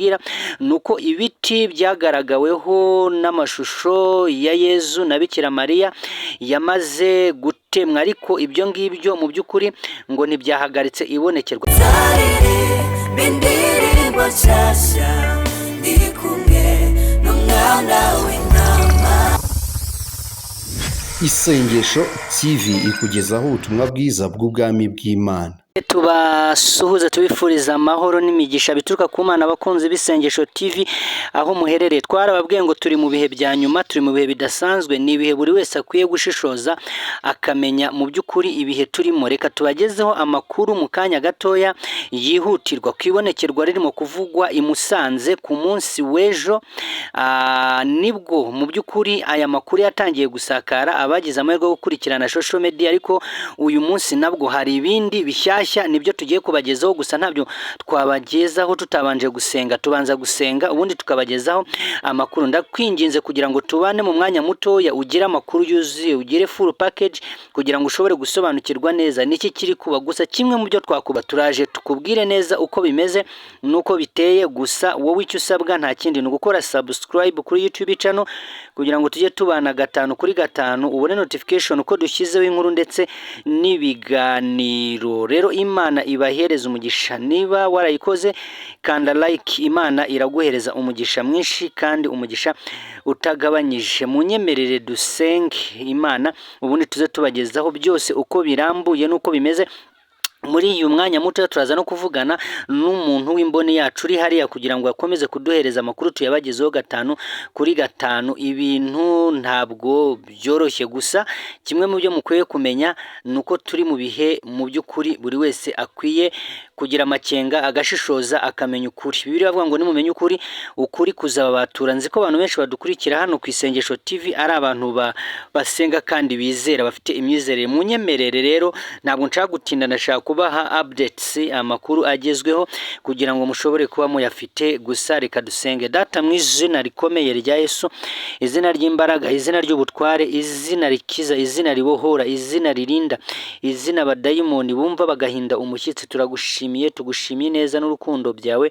twababwira nuko ibiti byagaragaweho n'amashusho ya Yezu na Bikira Mariya yamaze gutemwa, ariko ibyo ngibyo mu by'ukuri ngo ntibyahagaritse ibonekerwa. Isengesho TV ikugezaho ubutumwa bwiza bw'ubwami bw'Imana. Tubasuhuza tubifuriza amahoro n'imigisha bituruka ku Mana abakunzi b'isengesho TV aho muherereye. Twarababwiye ngo turi mu bihe bya nyuma, turi mu bihe bidasanzwe, ni ibihe buri wese akwiye gushishoza akamenya mu by'ukuri ibihe turimo. Reka tubagezeho amakuru mu kanya gatoya yihutirwa. Kwibonekerwa ririmo kuvugwa i Musanze ku munsi w'ejo, nibwo mu by'ukuri aya makuru yatangiye gusakara, abagize amahirwe yo gukurikirana social media, ariko uyu munsi nabwo hari ibindi bishyashya nibyo tugiye kubagezaho, gusa ntabyo twabagezaho tutabanje gusenga. Tubanza gusenga ubundi tukabagezaho amakuru. Ndakwinginze kugira ngo tubane mu mwanya mutoya, ugire amakuru yuzuye, ugire full package kugira ngo ushobore gusobanukirwa neza niki kiri kuba. Gusa kimwe mu byo twakuba turaje tukubwire neza uko bimeze nuko biteye. Gusa wowe icyo usabwa nta kindi ni ugukora subscribe kuri YouTube channel kugira ngo tujye tubana 5 kuri 5 ubone notification uko dushyizeho inkuru ndetse n'ibiganiro. Rero Imana ibahereza umugisha. Niba warayikoze kanda like, Imana iraguhereza umugisha mwinshi kandi umugisha utagabanyije. Munyemerere dusenge Imana ubundi tuze tubagezaho byose uko birambuye nuko bimeze. Muri uyu mwanya muto turaza no kuvugana n'umuntu w'imboni yacu uri hariya kugira ngo akomeze kuduhereza amakuru tuyabagezeho 5 kuri 5. Ibintu ntabwo byoroshye, gusa kimwe mu byo mukwiye kumenya nuko turi mu bihe mu by'ukuri buri wese akwiye kugira amakenga agashishoza akamenya ukuri. Bibiliya avuga ngo nimumenye ukuri, ukuri kuzababatura. Nzi ko abantu benshi badukurikira hano ku Isengesho TV ari abantu basenga kandi bizera, bafite imyizerere. Munyemerere rero ntabwo nshaka gutinda, ndashaka kubaha updates, amakuru agezweho kugira ngo mushobore kuba muyafite. Gusa reka dusenge. Data mu izina rikomeye rya Yesu, izina ry'imbaraga, izina ry'ubutware, izina rikiza, izina ribohora, izina ririnda, izina abadayimoni bumva bagahinda umushyitsi, tugushimiye neza n'urukundo byawe,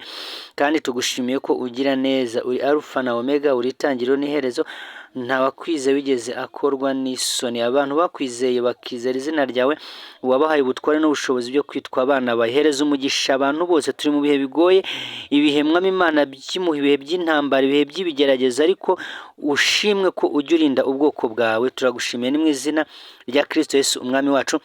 kandi tugushimiye ko ugira neza. Uri Alpha na Omega, uri itangiriro n'iherezo, nta wakwize wigeze akorwa n'isoni. Abantu bakwizeye bakizera izina ryawe, wabahaye ubutware n'ubushobozi byo kwitwa abana. Bahereza umugisha abantu bose. Turi mu bihe bigoye, ibihe mwami Imana by'imuhe, ibihe by'intambara, ibihe by'ibigerageza, ariko ushimwe ko ujya urinda ubwoko bwawe. Turagushimiye ni mu izina rya Kristo Yesu umwami wacu,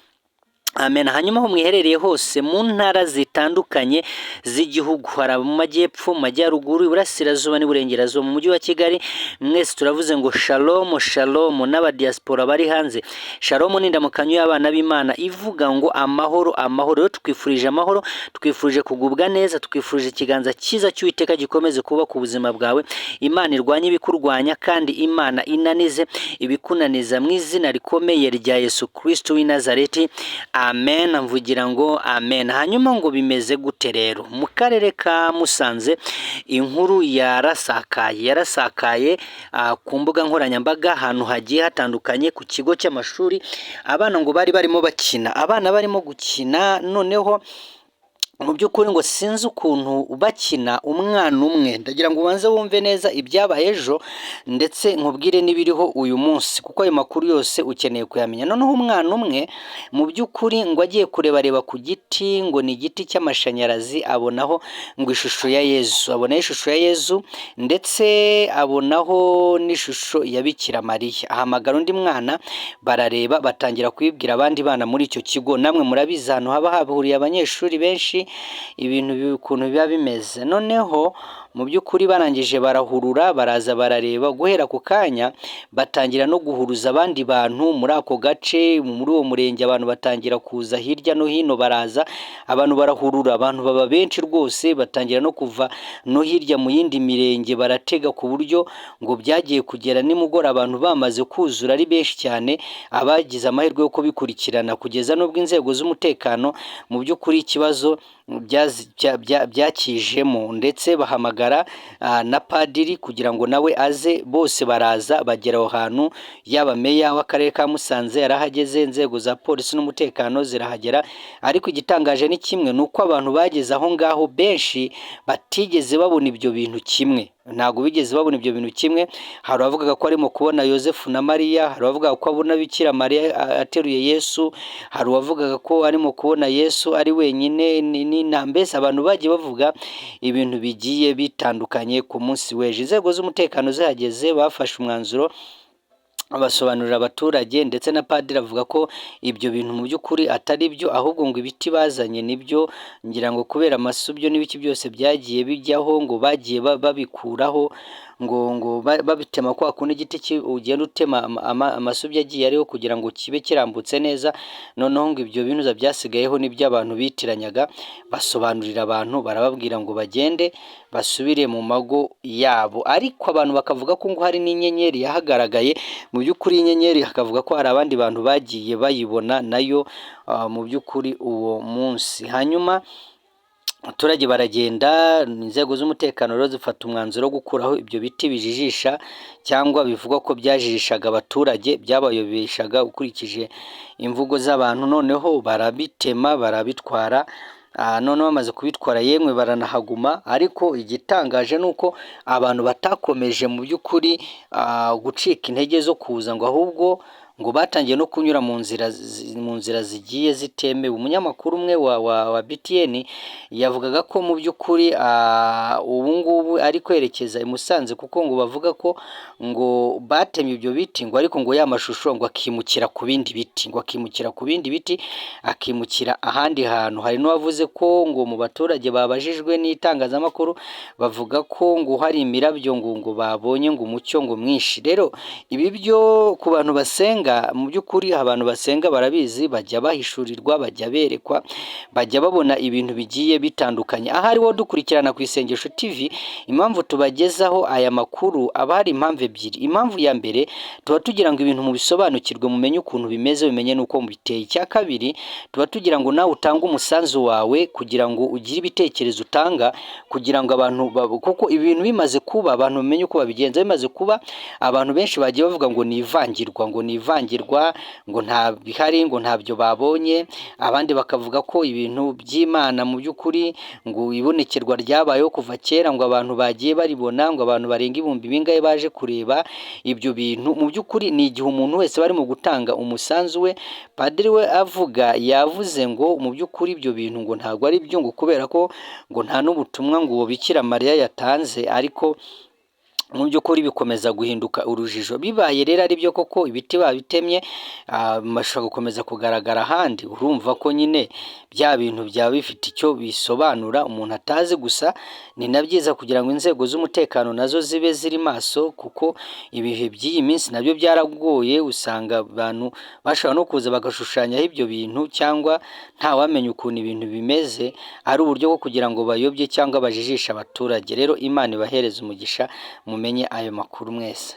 amen. Hanyuma aho mwiherereye hose mu ntara zitandukanye z'igihugu, hari mu majyepfo, mu majyaruguru, iburasirazuba n'iburengerazuba, mu mujyi wa Kigali, mwese turavuze ngo shalom shalom. N'abadiaspora bari hanze, shalom n'indamukanyo y'abana b'Imana ivuga ngo amahoro amahoro. Rero twifurije amahoro, twifurije kugubwa neza, twifurije ikiganza cyiza cy'Uwiteka gikomeze kuba ku buzima bwawe. Imana irwanye ibikurwanya kandi Imana inanize ibikunaniza mu izina rikomeye rya Yesu Kristo w'i Nazareti, amen. Mvugira ngo amen. Hanyuma ngo bimeze gute rero mu karere ka Musanze? Inkuru yarasakaye ku mbuga nkoranyambaga ahantu hagiye hatandukanye ku kigo cy'amashuri. Abana ngo bari barimo bakina, abana barimo gukina, noneho mu by'ukuri ngo sinzi ukuntu bakina umwana umwe. Ndagira ngo ubanze wumve neza ibyabaye ejo ndetse nkubwire n'ibiriho uyu munsi, kuko ayo makuru yose ukeneye kuyamenya. Noneho umwana umwe mu by'ukuri ngo agiye kureba ku giti, ngo ni igiti cy'amashanyarazi, abonaho ngo ishusho ya Yezu, abonaho ishusho ya Yezu ndetse abonaho n'ishusho ya Bikira Mariya. Ahamagara undi mwana, barareba, batangira kwibwira abandi bana muri icyo kigo. Namwe murabizi ahantu haba hahuriye abanyeshuri benshi ibintu ukuntu biba bimeze. Noneho mu by'ukuri barangije barahurura, baraza barareba. Guhera ku kanya batangira no guhuruza abandi bantu muri ako gace, muri uwo murenge. Abantu batangira kuza hirya no hino, baraza, abantu barahurura, abantu baba benshi rwose, batangira no kuva no hirya mu yindi mirenge, baratega ku buryo ngo byagiye kugera nimugora abantu bamaze kuzura ari benshi cyane. Abagize amahirwe yo kubikurikirana kugeza n'ubwo inzego z'umutekano mu by'ukuri ikibazo byakijemo, ndetse bahamagara bahamagara na padiri kugira ngo nawe aze, bose baraza bagera aho hantu, yaba meya w'akarere ka Musanze yarahageze, inzego za polisi n'umutekano zirahagera, ariko igitangaje ni kimwe, ni uko abantu bageze aho ngaho benshi batigeze babona ibyo bintu kimwe, ntabwo bigeze babona ibyo bintu kimwe. Hari abavugaga ko arimo kubona Yosefu na Mariya, hari abavugaga ko abona Bikira Mariya ateruye Yesu, hari uwavugaga ko arimo kubona Yesu ari wenyine, mbese abantu bagiye bavuga ibintu bigiye bitandukanye ku munsi w'ejo. Inzego z'umutekano zihageze bafashe umwanzuro basobanurira abaturage, ndetse na padiri avuga ko ibyo bintu mu by'ukuri atari byo, ahubwo ngo ibiti bazanye nibyo, ngira ngo kubera amasubyo n'ibiki byose byagiye bijyaho, ngo bagiye babikuraho, ngo babitema kwa kundi igiti ugenda utema amasubyo agiye ariho kugira ngo kibe kirambutse neza, noneho ngo ibyo binuza byasigayeho nibyo abantu bitiranyaga. Basobanurira abantu, barababwira ngo bagende basubire mu mago yabo, ariko abantu bakavuga ko ngo hari n'inyenyeri yahagaragaye, mu by'ukuri inyenyeri hakavuga ko hari abandi bantu bagiye bayibona nayo mu by'ukuri uwo munsi. Hanyuma abaturage baragenda, inzego z'umutekano rero zifata umwanzuro wo gukuraho ibyo biti bijijisha, cyangwa bivugwa ko byajijishaga abaturage, byabayobeshaga ukurikije imvugo z'abantu, noneho barabitema barabitwara. Noneho bamaze kubitwara yemwe baranahaguma, ariko igitangaje ni uko abantu batakomeje mu by'ukuri gucika intege zo kuza, ngo ahubwo ngo batangiye no kunyura mu nzira zigiye zitemewe. Umunyamakuru umwe wa BTN yavugaga ko mu by'ukuri ubu ngubu ari kwerekeza i Musanze, kuko ngo bavuga ko ngo batemye ibyo biti, ngo ariko ngo ya mashusho ngo akimukira ku bindi biti, akimukira ahandi hantu. Hari n'uwavuze ko ngo mu baturage babajijwe n'itangazamakuru bavuga ko ngo hari imirabyo ngo babonye ngo umucyo ngo mwinshi. Rero ibi byo ku bantu basenga, mu by'ukuri abantu basenga barabizi, bajya bahishurirwa, bajya berekwa, bajya babona ibintu bigiye bitandukanye. Aha ariho dukurikirana ku Isengesho TV, impamvu tubagezaho aya makuru aba hari impamvu ebyiri. Impamvu ya mbere, tuba tugira ngo ibintu mubisobanukirwe, mumenye ukuntu bimeze, bimenye n'uko biteye. Icya kabiri, tuba tugira ngo nawe utange umusanzu wawe kugira ngo ugire ibitekerezo utanga, kugira ngo abantu kuko ibintu bimaze kuba, abantu bamenye uko babigenza. Bimaze kuba, abantu benshi bagiye bavuga ngo ni ivangirwa, ngo nta bihari, ngo ntabyo babonye. Abandi bakavuga ko ibintu by'Imana mu by'ukuri ngo ibonekerwa ryabayeho kuva kera, ngo abantu bagiye baribona, ngo abantu barenga ibihumbi bingahe baje kureba ibyo bintu. Mu by'ukuri ni igihe umuntu wese barimo gutanga umusanzu we. Padiri we yavuze ngo mu by'ukuri ibyo bintu ngo ntabwo ari byo, ngo kubera ko ngo nta n'ubutumwa ngo uwo Bikira Mariya yatanze, ariko mu by'ukuri bikomeza guhinduka urujijo. Bibaye rero ari byo koko ibiti babitemye, bashobora gukomeza kugaragara ahandi, urumva ko nyine bya bintu byaba bifite icyo bisobanura umuntu atazi. Gusa ni na byiza kugira ngo inzego z'umutekano nazo zibe ziri maso, kuko ibihe by'iyi minsi nabyo byaragoye, usanga abantu bashobora no kuza bagashushanyaho ibyo bintu, cyangwa ntawamenya ukuntu ibintu bimeze, ari uburyo bwo kugira ngo bayobye cyangwa bajijishe abaturage. Rero Imana ibahereze umugisha, mumenye ayo makuru mwese.